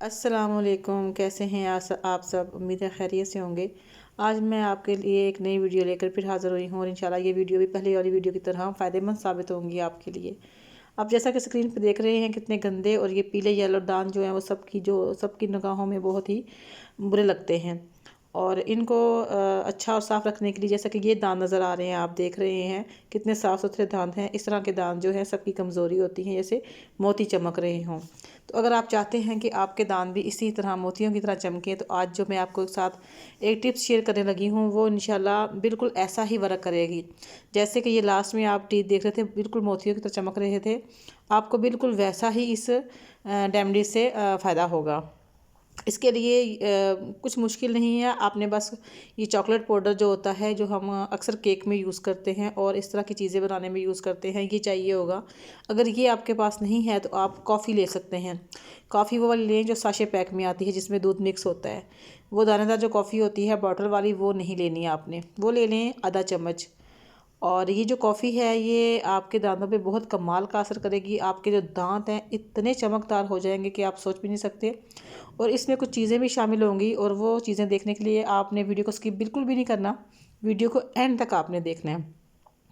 अस्सलामुअलैकुम, कैसे हैं आप सब। उम्मीद है खैरियत से होंगे। आज मैं आपके लिए एक नई वीडियो लेकर फिर हाज़िर हुई हूँ और इंशाल्लाह ये वीडियो भी पहले वाली वीडियो की तरह फ़ायदेमंद साबित होंगी आपके लिए। आप जैसा कि स्क्रीन पर देख रहे हैं कितने गंदे और ये पीले येलो दान जो हैं वो सबकी निगाहों में बहुत ही बुरे लगते हैं। और इनको अच्छा और साफ़ रखने के लिए जैसा कि ये दांत नज़र आ रहे हैं, आप देख रहे हैं कितने साफ़ सुथरे दांत हैं। इस तरह के दांत जो हैं सबकी कमज़ोरी होती है, जैसे मोती चमक रहे हों। तो अगर आप चाहते हैं कि आपके दांत भी इसी तरह मोतियों की तरह चमके, तो आज जो मैं आपको साथ एक टिप्स शेयर करने लगी हूँ वो इंशाल्लाह बिल्कुल ऐसा ही वर्क करेगी। जैसे कि ये लास्ट में आप टीथ देख रहे थे बिल्कुल मोतियों की तरह चमक रहे थे, आपको बिल्कुल वैसा ही इस रेमेडी से फ़ायदा होगा। इसके लिए कुछ मुश्किल नहीं है। आपने बस ये चॉकलेट पाउडर जो होता है, जो हम अक्सर केक में यूज़ करते हैं और इस तरह की चीज़ें बनाने में यूज़ करते हैं, ये चाहिए होगा। अगर ये आपके पास नहीं है तो आप कॉफ़ी ले सकते हैं। कॉफ़ी वो वाली लें जो साशे पैक में आती है, जिसमें दूध मिक्स होता है। वो दानेदार जो कॉफ़ी होती है बॉटल वाली, वो नहीं लेनी है आपने। वो ले लें आधा चम्मच। और ये जो कॉफ़ी है ये आपके दांतों पे बहुत कमाल का असर करेगी। आपके जो दांत हैं इतने चमकदार हो जाएंगे कि आप सोच भी नहीं सकते। और इसमें कुछ चीज़ें भी शामिल होंगी और वो चीज़ें देखने के लिए आपने वीडियो को स्किप बिल्कुल भी नहीं करना। वीडियो को एंड तक आपने देखना है,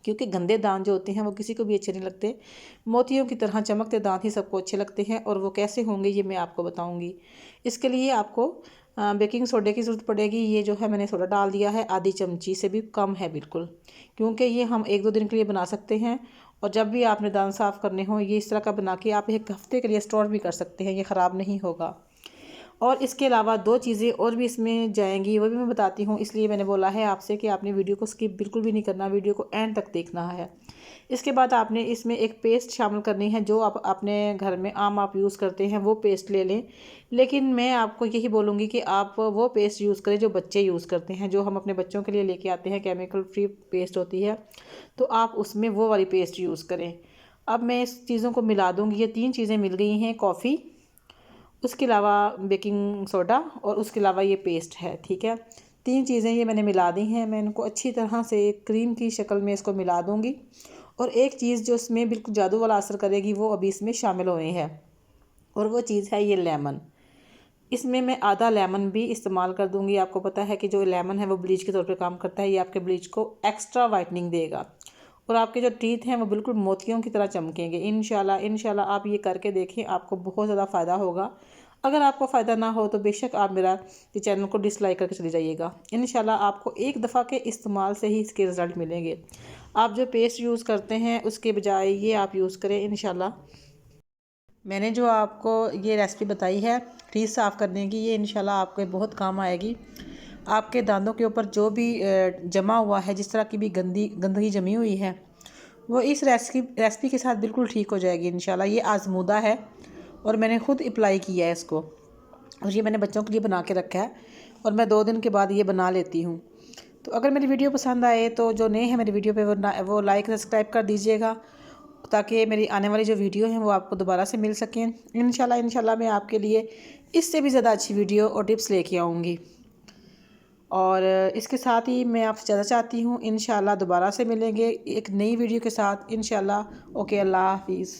क्योंकि गंदे दांत जो होते हैं वो किसी को भी अच्छे नहीं लगते। मोतियों की तरह चमकते दांत ही सबको अच्छे लगते हैं। और वो कैसे होंगे ये मैं आपको बताऊंगी। इसके लिए आपको बेकिंग सोडे की ज़रूरत पड़ेगी। ये जो है मैंने सोडा डाल दिया है, आधी चमची से भी कम है बिल्कुल, क्योंकि ये हम 1-2 दिन के लिए बना सकते हैं। और जब भी आपने दांत साफ़ करने हो ये इस तरह का बना के आप 1 हफ़्ते के लिए स्टोर भी कर सकते हैं, ये ख़राब नहीं होगा। और इसके अलावा 2 चीज़ें और भी इसमें जाएंगी, वो भी मैं बताती हूँ। इसलिए मैंने बोला है आपसे कि आपने वीडियो को स्किप बिल्कुल भी नहीं करना, वीडियो को एंड तक देखना है। इसके बाद आपने इसमें एक पेस्ट शामिल करनी है, जो आप अपने घर में आम आप यूज़ करते हैं वो पेस्ट ले लें। लेकिन मैं आपको यही बोलूँगी कि आप वो पेस्ट यूज़ करें जो बच्चे यूज़ करते हैं, जो हम अपने बच्चों के लिए लेके आते हैं, केमिकल फ्री पेस्ट होती है। तो आप उसमें वो वाली पेस्ट यूज़ करें। अब मैं इस चीज़ों को मिला दूँगी। ये 3 चीज़ें मिल गई हैं, कॉफ़ी, उसके अलावा बेकिंग सोडा और उसके अलावा ये पेस्ट है, ठीक है। 3 चीज़ें ये मैंने मिला दी हैं। मैं इनको अच्छी तरह से क्रीम की शक्ल में इसको मिला दूँगी। और एक चीज़ जो इसमें बिल्कुल जादू वाला असर करेगी वो अभी इसमें शामिल हुए हैं, और वो चीज़ है ये लेमन। इसमें मैं आधा लेमन भी इस्तेमाल कर दूँगी। आपको पता है कि जो लेमन है वो ब्लीच के तौर पे काम करता है। ये आपके ब्लीच को एक्स्ट्रा वाइटनिंग देगा और आपके जो टीथ हैं वो बिल्कुल मोतियों की तरह चमकेंगे। इंशाल्लाह आप ये करके देखें, आपको बहुत ज़्यादा फ़ायदा होगा। अगर आपको फ़ायदा ना हो तो बेशक आप मेरा ये चैनल को डिसलाइक करके चली जाइएगा। इंशाल्लाह आपको एक दफ़ा के इस्तेमाल से ही इसके रिज़ल्ट मिलेंगे। आप जो पेस्ट यूज़ करते हैं उसके बजाय ये आप यूज़ करें इंशाल्लाह। मैंने जो आपको ये रेसिपी बताई है टीथ साफ़ करने की, ये इंशाल्लाह आपके बहुत काम आएगी। आपके दांतों के ऊपर जो भी जमा हुआ है, जिस तरह की भी गंदगी जमी हुई है, वो इस रेसिपी के साथ बिल्कुल ठीक हो जाएगी इंशाल्लाह। ये आजमूदा है और मैंने ख़ुद अप्लाई किया है इसको, और ये मैंने बच्चों के लिए बना के रखा है और मैं 2 दिन के बाद ये बना लेती हूँ। तो अगर मेरी वीडियो पसंद आए तो जो नए हैं मेरी वीडियो पे वो लाइक सब्सक्राइब कर दीजिएगा, ताकि मेरी आने वाली जो वीडियो हैं वो आपको दोबारा से मिल सकें। इंशाल्लाह मैं आपके लिए इससे भी ज़्यादा अच्छी वीडियो और टिप्स लेके आऊँगी। और इसके साथ ही मैं आपसे ज़्यादा चाहती हूँ, इंशाल्लाह दोबारा से मिलेंगे एक नई वीडियो के साथ इंशाल्लाह। ओके, अल्लाह हाफिज़।